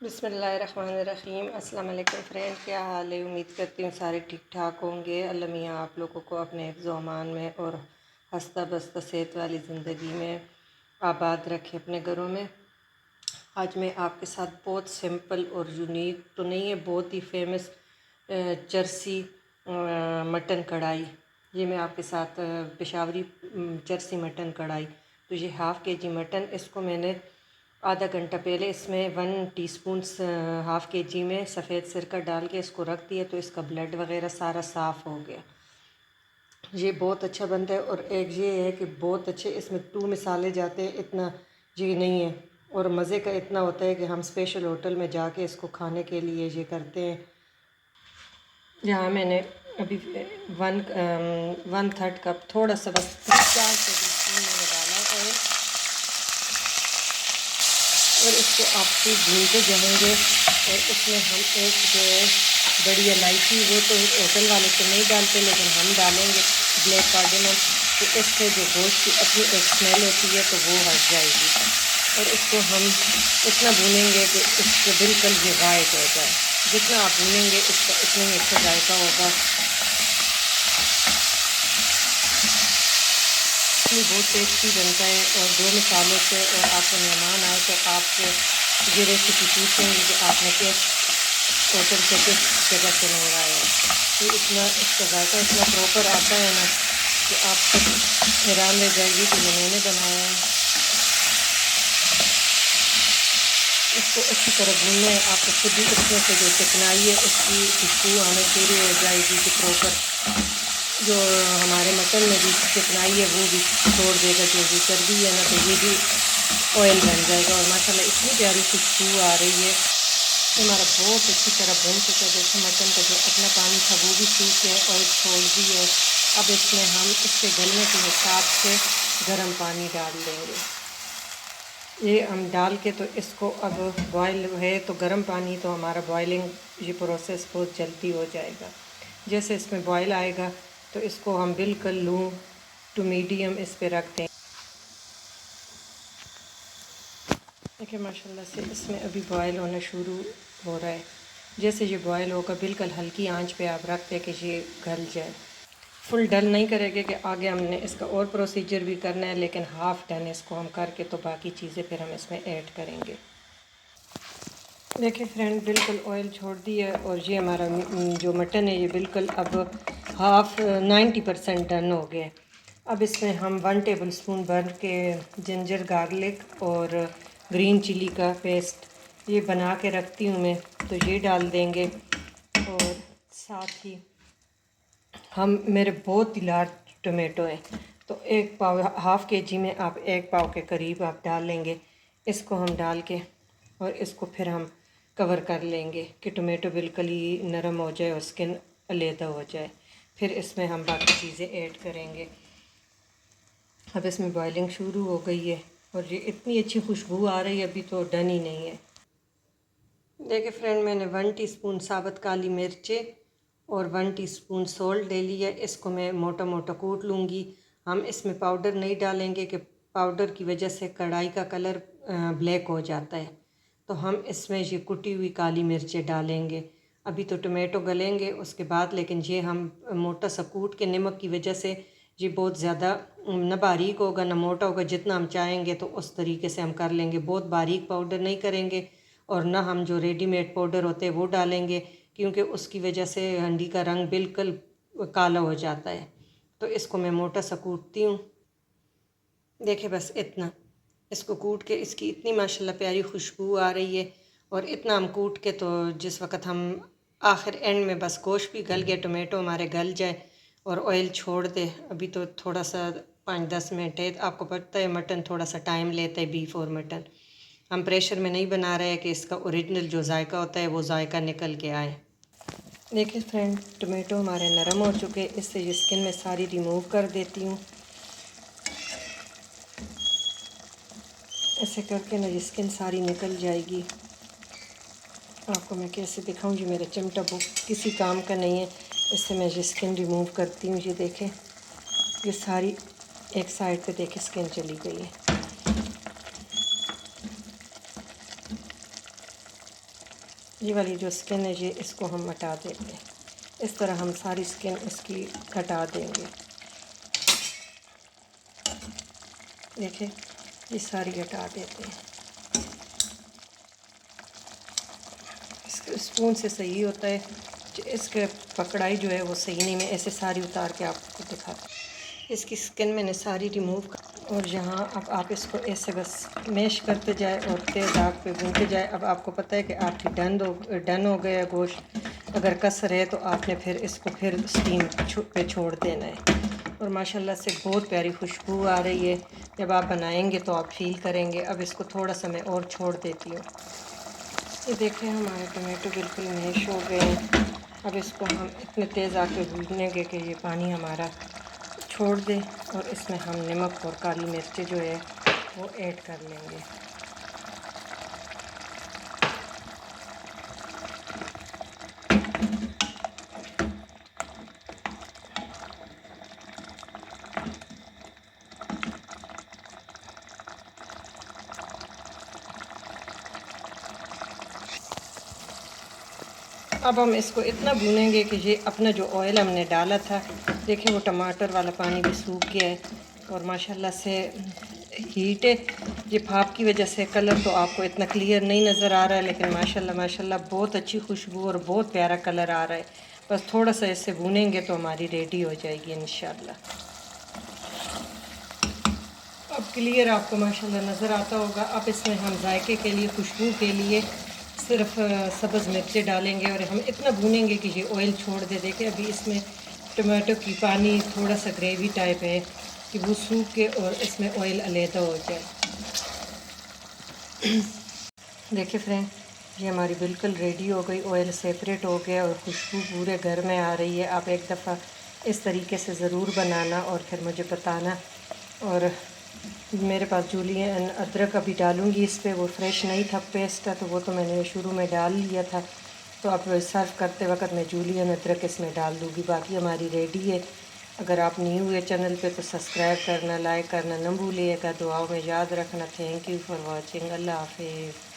बिस्मिल्लाहिर्रहमानिर्रहीम। अस्सलाम वालेकुम फ्रेंड, क्या हाल है? उम्मीद करती हूँ सारे ठीक ठाक होंगे। अल्लाह मियाँ आप लोगों को अपने हिफ्ज़-ओ अमान में और हंसता बसता सेहत वाली ज़िंदगी में आबाद रखे अपने घरों में। आज मैं आपके साथ बहुत सिंपल और यूनिक तो नहीं है, बहुत ही फेमस चरसी मटन कढ़ाई, ये मैं आपके साथ पेशावरी चरसी मटन कढ़ाई। तो ये हाफ़ के जी मटन, इसको मैंने आधा घंटा पहले इसमें 1 टीस्पून हाफ़ के जी में सफ़ेद सिरका डाल के इसको रख दिया, तो इसका ब्लड वगैरह सारा साफ़ हो गया। ये बहुत अच्छा बनता है। और एक ये है कि बहुत अच्छे इसमें 2 मसाले जाते हैं, इतना ये नहीं है। और मज़े का इतना होता है कि हम स्पेशल होटल में जाके इसको खाने के लिए ये करते हैं। यहाँ मैंने अभी 1/3 कप थोड़ा सा बस 4 टेबल स्पून मैंने डाला है। और इसको आप खूब भूनते जाएंगे। और इसमें हम एक जो है बड़ी इलायची, वो तो होटल वाले तो नहीं डालते लेकिन हम डालेंगे, ब्लैक कार्डेमम। तो इससे जो गोश्त की अपनी एक स्मेल होती है तो वो हट जाएगी। और इसको हम इतना भूनेंगे कि इसको बिल्कुल ये गायब हो जाए। जितना आप भूनेंगे इसका उतना ही अच्छा जायका होगा। ये बहुत टेस्टी बनता है। और 2 मसालों से, और आपके मेहमान आए तो आपसे ये रेसिपी पूछेंगे कि आपने किस होटल से, किस जगह से मंगाया है। तो इतना इसका जायका इतना प्रॉपर आता है ना कि आप खुद हैरान रह जाएगी कि ये मैंने बनाया है। इसको अच्छी तरह भूनना है आपको। खुद ही इसमें से जो चिकनाई है उसकी खुशबू आना शुरू हो जाएगी कि प्रॉपर जो हमारे मटन में भी चिकनाई है वो भी छोड़ देगा। जो भी चर्बी है ना, तो ये भी ऑयल बन जाएगा। और माशाल्लाह इतनी प्यारी खुशबू आ रही है। हमारा बहुत अच्छी तरह भून चुका है। देखो मटन का जो अपना पानी था वो भी सूख गया, ऑयल छोड़ दी है। अब इसमें हम इसके गलने के हिसाब से गर्म पानी डाल देंगे। ये हम डाल के तो इसको अब बॉयल है तो गर्म पानी, तो हमारा बॉयलिंग ये प्रोसेस बहुत जल्दी हो जाएगा। जैसे इसमें बॉयल आएगा तो इसको हम बिल्कुल लो टू मीडियम इस पे रख दें। देखिए माशाल्लाह से इसमें अभी बॉयल होना शुरू हो रहा है। जैसे ये बॉयल होगा बिल्कुल हल्की आंच पे आप रख दें कि ये गल जाए। फुल डन नहीं करेंगे कि आगे हमने इसका और प्रोसीजर भी करना है, लेकिन हाफ़ डन इसको हम करके तो बाकी चीज़ें फिर हम इसमें ऐड करेंगे। देखिए फ्रेंड, बिल्कुल ऑयल छोड़ दी है। और ये हमारा जो मटन है ये बिल्कुल अब 90% डन हो गया है। अब इसमें हम 1 टेबल स्पून भर के जिंजर गार्लिक और ग्रीन चिली का पेस्ट ये बना के रखती हूँ मैं, तो ये डाल देंगे। और साथ ही हम मेरे बहुत ही लार्ज टोमेटो हैं, तो 1 पाव, हाफ़ के जी में आप 1 पाव के करीब आप डाल लेंगे। इसको हम डाल के और इसको फिर हम कवर कर लेंगे कि टोमेटो बिल्कुल ही नरम हो जाए और स्किन अलहदा हो जाए। फिर इसमें हम बाकी चीज़ें ऐड करेंगे। अब इसमें बॉइलिंग शुरू हो गई है और ये इतनी अच्छी खुशबू आ रही है, अभी तो डन ही नहीं है। देखिए फ्रेंड, मैंने 1 टीस्पून साबुत काली मिर्चें और 1 टीस्पून सॉल्ट ले लिया। इसको मैं मोटा मोटा कूट लूँगी। हम इसमें पाउडर नहीं डालेंगे कि पाउडर की वजह से कढ़ाई का कलर ब्लैक हो जाता है। तो हम इसमें ये कुटी हुई काली मिर्चें डालेंगे। अभी तो टोमेटो गलेंगे उसके बाद, लेकिन ये हम मोटा सा कूट के, नमक की वजह से ये बहुत ज़्यादा न बारीक होगा न मोटा होगा। जितना हम चाहेंगे तो उस तरीके से हम कर लेंगे। बहुत बारीक पाउडर नहीं करेंगे और ना हम जो रेडीमेड पाउडर होते हैं वो डालेंगे, क्योंकि उसकी वजह से हंडी का रंग बिल्कुल काला हो जाता है। तो इसको मैं मोटा सा कूटती हूँ। देखिए बस इतना, इसको कूट के इसकी इतनी माशाल्लाह प्यारी खुशबू आ रही है। और इतना हम कूट के, तो जिस वक्त हम आखिर एंड में बस गोश्त भी गल गया, टोमेटो हमारे गल जाए और ऑयल छोड़ दे, अभी तो थोड़ा सा 5-10 मिनट है। आपको पता है मटन थोड़ा सा टाइम लेता है, बीफ और मटन। हम प्रेशर में नहीं बना रहे हैं कि इसका ओरिजिनल जो जायका होता है वो जायका निकल के आए। देखिए फ्रेंड, टोमेटो हमारे नरम हो चुके, इससे ये स्किन में सारी रिमूव कर देती हूँ। ऐसे करके ना ये स्किन सारी निकल जाएगी। आपको मैं कैसे दिखाऊँ, ये मेरा चिमटा वो किसी काम का नहीं है। इससे मैं ये स्किन रिमूव करती हूँ। ये देखें, ये सारी एक साइड पे देखें स्किन चली गई है। ये वाली जो स्किन है ये इसको हम हटा देते हैं। इस तरह हम सारी स्किन इसकी हटा देंगे। देखिए ये सारी हटा देते हैं। स्पून से सही होता है, इसके पकड़ाई जो है वो सही नहीं। मैं ऐसे सारी उतार के आपको दिखाती हूँ। इसकी स्किन मैंने सारी रिमूव कर, और यहाँ अब आप इसको ऐसे बस मैश करते जाए और तेज़ आग पे भूनते जाए। अब आपको पता है कि आपकी डन हो गया गोश्त। अगर कसर है तो आपने फिर इसको फिर स्टीम पे छोड़ देना है। और माशाल्लाह से बहुत प्यारी खुशबू आ रही है। जब आप बनाएंगे तो आप फील करेंगे। अब इसको थोड़ा सा मैं और छोड़ देती हूँ। ये देखें हमारे टमाटो बिल्कुल मैश हो गए हैं। अब इसको हम इतने तेज़ आके भूनेंगे कि ये पानी हमारा छोड़ दे, और इसमें हम नमक और काली मिर्च जो है वो ऐड कर लेंगे। अब हम इसको इतना भूनेंगे कि ये अपना जो ऑयल हमने डाला था, देखिए वो टमाटर वाला पानी भी सूख गया है। और माशाल्लाह से हीट है, ये भाप की वजह से कलर तो आपको इतना क्लियर नहीं नज़र आ रहा है, लेकिन माशाल्लाह माशाल्लाह बहुत अच्छी खुशबू और बहुत प्यारा कलर आ रहा है। बस थोड़ा सा इससे भूनेंगे तो हमारी रेडी हो जाएगी इंशाल्लाह। अब क्लियर आपको माशाल्लाह नज़र आता होगा। अब इसमें हम जायके के लिए, खुशबू के लिए सिर्फ सब्ज़ मिर्चें डालेंगे, और हम इतना भूनेंगे कि ये ऑयल छोड़ दे। देखें अभी इसमें टमाटो की पानी थोड़ा सा ग्रेवी टाइप है कि वो सूख के और इसमें ऑयल अलहदा हो जाए। देखिए फ्रेंड, ये हमारी बिल्कुल रेडी हो गई, ऑयल सेपरेट हो गया और खुशबू पूरे घर में आ रही है। आप एक दफ़ा इस तरीके से ज़रूर बनाना और फिर मुझे बताना। और मेरे पास जूलियन अदरक अभी डालूँगी इस पर, वो फ्रेश नहीं था पेस्ट था, तो वो तो मैंने शुरू में डाल लिया था। तो अब सर्व करते वक्त मैं जूलियन अदरक इसमें डाल दूँगी। बाकी हमारी रेडी है। अगर आप न्यू हुए चैनल पे तो सब्सक्राइब करना, लाइक करना न भूलिएगा। दुआओं में याद रखना। Thank you for watching. अल्लाह हाफिज़।